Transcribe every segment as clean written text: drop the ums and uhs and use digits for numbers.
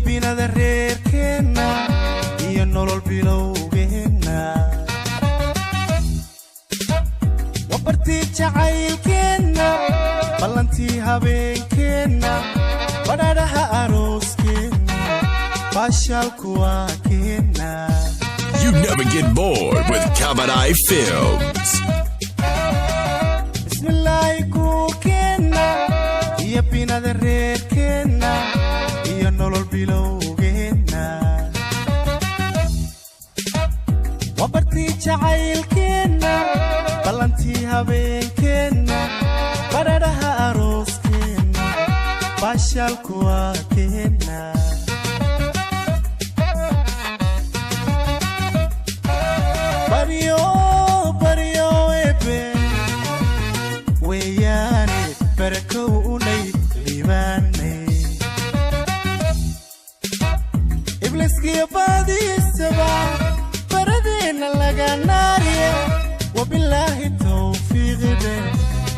binada reerkeenna iyo nolol bilowgeenna wabartii jacaylkeenna ballantii habeenkeenna badhaadhaha arooskeenna baashaalku waa keenna. You never get bored with Kabadai Films. Bismillaahi kuukeenna iyo binada reerkeenna iyo nolol bilowgeenna wabartii jacaylkeenna ballantii habeenkeenna badhaadhaha arooskeenna baashaalku waa keenna. baryo ebe weeyaane barakow unay liibaane ibliskiyo baadiisaba baradeenna laga naariye wabilaahi tawfiiqide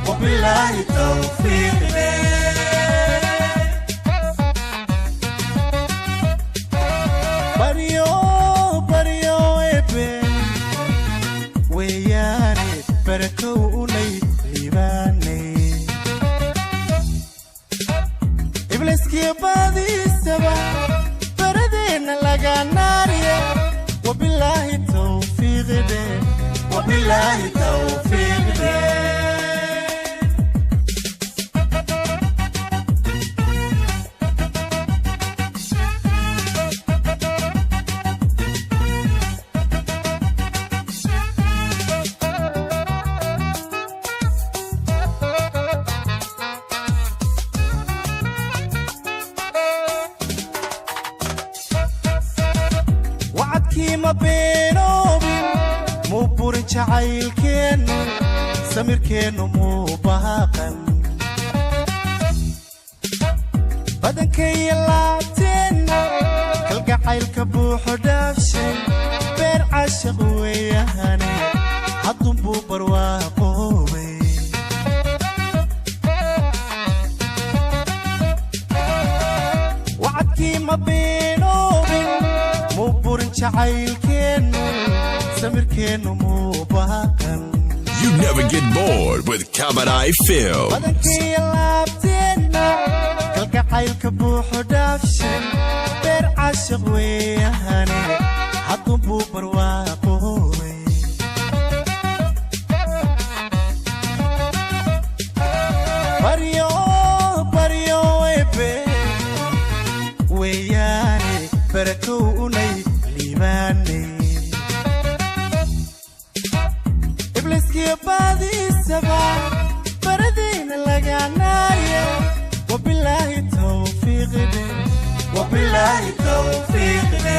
wabilaahi tawfiiqide. baryo ebe weeyaane barakow unay liibaane ibliskiyo baadiisaba baradeenna laga naariye wabilaahi tawfiiqide wabilaahi tawfiiqide. wacadkiima beenoobin muu burin jacaylkeennu samirkeennu muu baaqan badankaiyo laabteenna kalgacaylka buuxo dhaafshay beer cashaq weeyahane haddunbuu barwaaqoobay wacadkiima beenoobin muu burin jacaylkeennu samirkeennu muu baaqan. You never get bored with Kabadai Films. badankaiyo laabteenna kalgacaylka buuxo dhaafshay beer cashaq weeyahane haddunbuu barwaaqoobay baryo ebe weeyaane barakow unay liibaane ibliskiyo baadiisaba baradeenna laga naariye wabilaahi tawfiiqide wabilaahi tawfiiqide.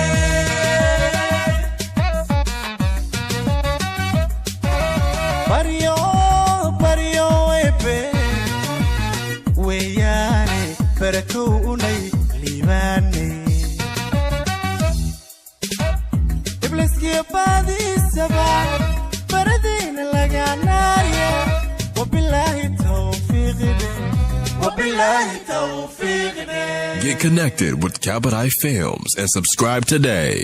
baryo ebe weeyaane barakow unay liibaane ibliskiyo baadiisaba baradeenna laga naariye wabilaahi tawfiiqide wabilaahi tawfiiqide. Get connected with Kabadai Films and subscribe today.